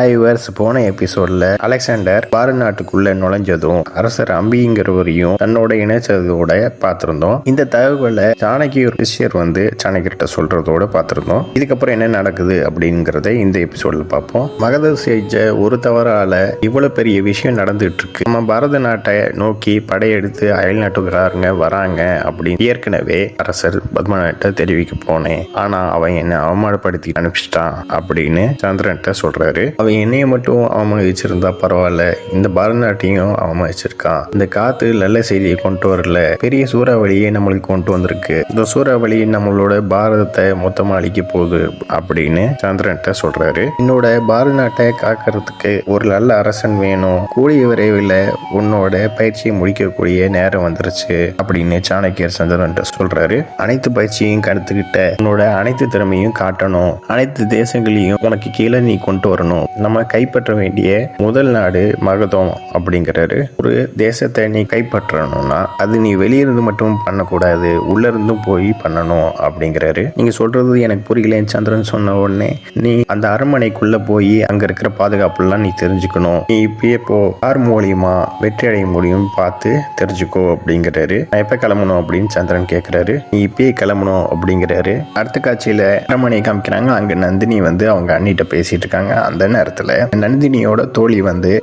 ஐவர்ஸ் போன எபிசோட்ல அலெக்சாண்டர் பாரத நாட்டுக்குள்ள நுழைஞ்சதும் அரசர் அம்பிங்கிறவரையும் தன்னோட இணைச்சதோட பார்த்திருந்தோம். இந்த தகவலை ஜானகி ஒரு சிஷ்யர் சாணகிட்ட சொல்றதோட பார்த்திருந்தோம். இதுக்கப்புறம் என்ன நடக்குது அப்படிங்கறத இந்த எபிசோட்ல பார்ப்போம். மகத செஞ்ச ஒரு தவறால இவ்வளவு பெரிய விஷயம் நடந்துட்டு இருக்கு. நம்ம பாரத நாட்டை நோக்கி படையெடுத்து அயல் நாட்டுக்காரங்க வராங்க அப்படின்னு ஏற்கனவே அரசர் பத்மநாட்டை தெரிவிக்க போனேன். ஆனா அவன் என்ன அவமானப்படுத்தி அனுப்பிச்சிட்டான் அப்படின்னு சந்திரன்ட்ட சொல்றாரு. என்னைய மட்டும் அவமானிச்சிருந்தா பரவாயில்ல, இந்த பாரதநாட்டையும் அவமானிச்சிருக்கான். இந்த காத்து நல்ல செய்தியை கொண்டு வரல, பெரிய சூறாவளியை நம்மளுக்கு கொண்டு வந்திருக்கு. இந்த சூறாவளி நம்மளோட பாரதத்தை மொத்தமா அழிக்க போகுது அப்படின்னு சந்திரன்ட்ட சொல்றாரு. என்னோட பாரத நாட்டை காக்கிறதுக்கு ஒரு நல்ல அரசன் வேணும். கூடிய விரைவில் உன்னோட பயிற்சியை முடிக்கக்கூடிய நேரம் வந்துருச்சு அப்படின்னு சாணக்கியர் சந்திரன்ட்ட சொல்றாரு. அனைத்து பயிற்சியையும் கருத்துக்கிட்ட உன்னோட அனைத்து திறமையும் காட்டணும். அனைத்து தேசங்களையும் உனக்கு கீழே நீ கொண்டு வரணும். நம்ம கைப்பற்ற வேண்டிய முதல் நாடு மகதம் அப்படிங்கிறாரு. ஒரு தேசத்தை நீ கைப்பற்றணும்னா அது நீ வெளியிருந்து மட்டும் பண்ணக்கூடாது, உள்ள இருந்தும் போய் பண்ணணும் அப்படிங்கிறாரு. நீங்க சொல்றது எனக்கு புரியல சந்திரன் சொன்ன உடனே, நீ அந்த அரண்மனைக்குள்ள போய் அங்க இருக்கிற பாதுகாப்புலாம் நீ தெரிஞ்சுக்கணும். நீ இப்பயே போ, யார் மூலியமா வெற்றி அடைய முடியும் பார்த்து தெரிஞ்சுக்கோ அப்படிங்கிறாரு. நான் எப்ப கிளம்பணும் அப்படின்னு சந்திரன் கேட்கிறாரு. நீ இப்பயே கிளம்பணும் அப்படிங்கிறாரு. அடுத்த காட்சியில அரண்மனை காமிக்கிறாங்க. அங்க நந்தினி அவங்க அண்ணிட்ட பேசிட்டு இருக்காங்க. அந்த நேரத்துல நந்தினியோட தோழி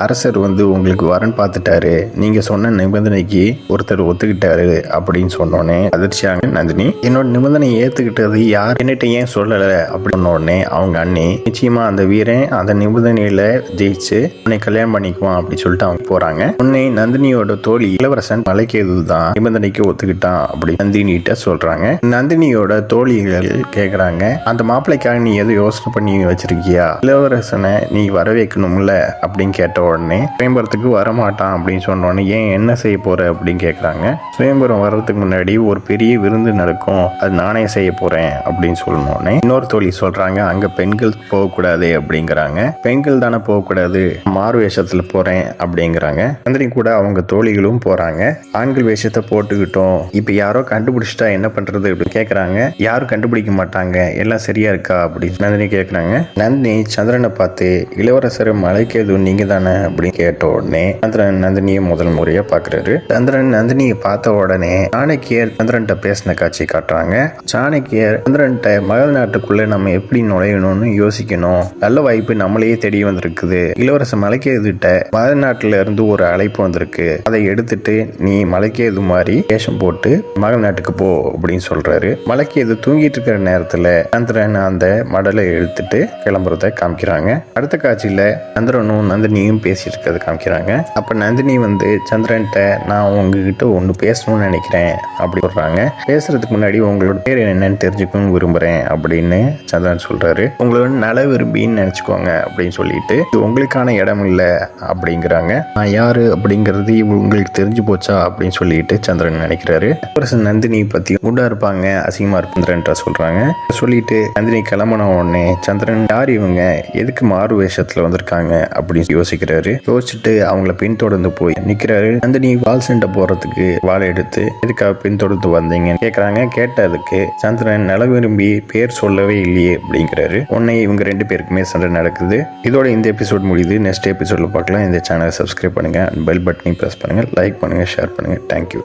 அரசர் உங்களுக்கு வரன் பார்த்துட்டாரு, நீங்க சொன்ன நிபந்தனைக்கு ஒருத்தர் ஒத்துக்கிட்டாரு அப்படின்னு சொன்னோடனே அதிர்ச்சியாங்க நந்தினி. என்னோட நிபந்தனை ஏத்துக்கிட்டது யார், என்னட்ட ஏன் சொல்லல அப்படின்னு உடனே அவங்க அண்ணி, நிச்சயமா அந்த வீரன் அந்த நிபந்தனையில ஜெயிச்சு உன்னை கல்யாணம் பண்ணிக்குவான் அப்படி சொல்லிட்டு அவங்க போறாங்க. உன்னை நந்தினியோட தோழி இளவரசன் மலைக்கேது தான் நிபந்தனைக்கு ஒத்துக்கிட்டான் அப்படி நந்தினிட்ட சொல்றாங்க. நந்தினியோட தோழிகள் கேக்குறாங்க, அந்த மாப்பிள்ளைக்காக நீ எதுவும் யோசனை பண்ணி வச்சிருக்கியா? இளவரசனை நீ வர வைக்கணும்ல அப்படின்னு கேட்ட உடனே சுயம்பரத்துக்கு வரமாட்டான் அப்படின்னு சொன்ன உடனே ஏன் என்ன செய்ய போற அப்படின்னு கேட்குறாங்க. சுயம்பரம் வர்றதுக்கு முன்னாடி ஒரு பெரிய விருந்து நடக்கும், அது நானே செய்ய போறேன் அப்படின்னு சொல்லணும்னே இன்னொரு தோழி சொல்றாங்க, அங்க பெண்கள் போகக்கூடாது அப்படிங்கிறாங்க. பெண்கள் தானே போகக்கூடாது, மாறு வேஷத்துல போறேன் அப்படிங்கிறாங்க. நந்தினி கூட அவங்க தோழிகளும் போறாங்க. ஆண்கள் வேஷத்தை போட்டுக்கிட்டோம், இப்ப யாரோ கண்டுபிடிச்சிட்டா என்ன பண்றது அப்படின்னு கேட்கறாங்க. யாரும் கண்டுபிடிக்க மாட்டாங்க, எல்லாம் சரியா இருக்கா அப்படின்னு நந்தினி கேட்கறாங்க. நந்தினி சந்திரனை பார்த்து, இளவரசர் மலைக்கேது நீங்க தானே அப்படின்னு கேட்ட உடனே சந்திரன் நந்தினியை முதல் முறையா பாக்குறாரு. சந்திரன் நந்தினியை பார்த்த உடனே சாணக்கியர் சந்திரன்ட்ட பேசின காட்சி காட்டுறாங்க. சாணக்கியர் சந்திரன்ட்ட மகத நாட்டுக்குள்ள நம்ம எப்படி நுழையணும்னு யோசிக்கணும், நல்ல வாய்ப்பு நம்மளையே தேடி வந்திருக்குது. இளவரசர் மலைக்கேதுட்ட மகத நாட்டுல இருந்து ஒரு அழைப்பு வந்திருக்கு, அதை எடுத்துட்டு நீ மலைக்கேது மாதிரி வேஷம் போட்டு மகத நாட்டுக்கு போ அப்படின்னு சொல்றாரு. மலைக்கேது தூங்கிட்டு இருக்கிற நேரத்துல சந்திரன் அந்த மடலை எடுத்துட்டு கிளம்புறத காமிக்கிறாங்க. அடுத்த காட்சியில சந்திரனும் நந்தினியும் பேசிட்டு இருக்கிறது காமிக்கிறாங்க. அப்ப நந்தினி சந்திரன்ட்ட, நான் உங்ககிட்ட ஒண்ணு பேசணும்னு நினைக்கிறேன் அப்படி சொல்றாங்க. பேசுறதுக்கு முன்னாடி உங்களோட பேர் என்னன்னு தெரிஞ்சுக்கணும் விரும்புறேன் அப்படின்னு சந்திரன் சொல்றாரு. உங்களோட நல விரும்பின்னு நினைச்சுக்கோங்க அப்படின்னு சொல்லிட்டு, இது உங்களுக்கான இடம் இல்ல அப்படிங்கிறாங்க. நான் யாரு அப்படிங்கிறது உங்களுக்கு தெரிஞ்சு போச்சா அப்படின்னு சொல்லிட்டு சந்திரன் நினைக்கிறாரு. நந்தினி பத்தி குண்டா இருப்பாங்க, அசிங்கமா இருப்பா சொல்றாங்க. சொல்லிட்டு நந்தினி கிளம்பின உடனே சந்திரன், யார் இவங்க, எதுக்கு மாறு வேஷத்துல வந்திருக்காங்க அப்படின்னு யோசிக்கிறாரு. யோசிச்சுட்டு அவங்கள பின்தொடர்ந்து போய் நிக்கிறாரு. நந்தினி வால் சண்டை போறதுக்கு வாழை எடுத்து, எதுக்காக பின்தொடர்ந்து வந்தீங்கன்னு கேக்குறாங்க. கேட்டதுக்கு சந்திரன் நல விரும்பி பேர் சொல்லவே இல்லையே அப்படிங்கிறாரு. உடனே இவங்க ரெண்டு பேருக்குமே சண்டை நடக்குது. இதோட இந்த எபிசோட் முடியுது. நெக்ஸ்ட் எபிசோட்ல பார்க்கலாம். இந்த சேனலை சப்ஸ்கிரைப் பண்ணுங்க, பெல் பட்டனையும் பிரஸ் பண்ணுங்க, லைக் பண்ணுங்க, ஷேர் பண்ணுங்க. தேங்க்யூ.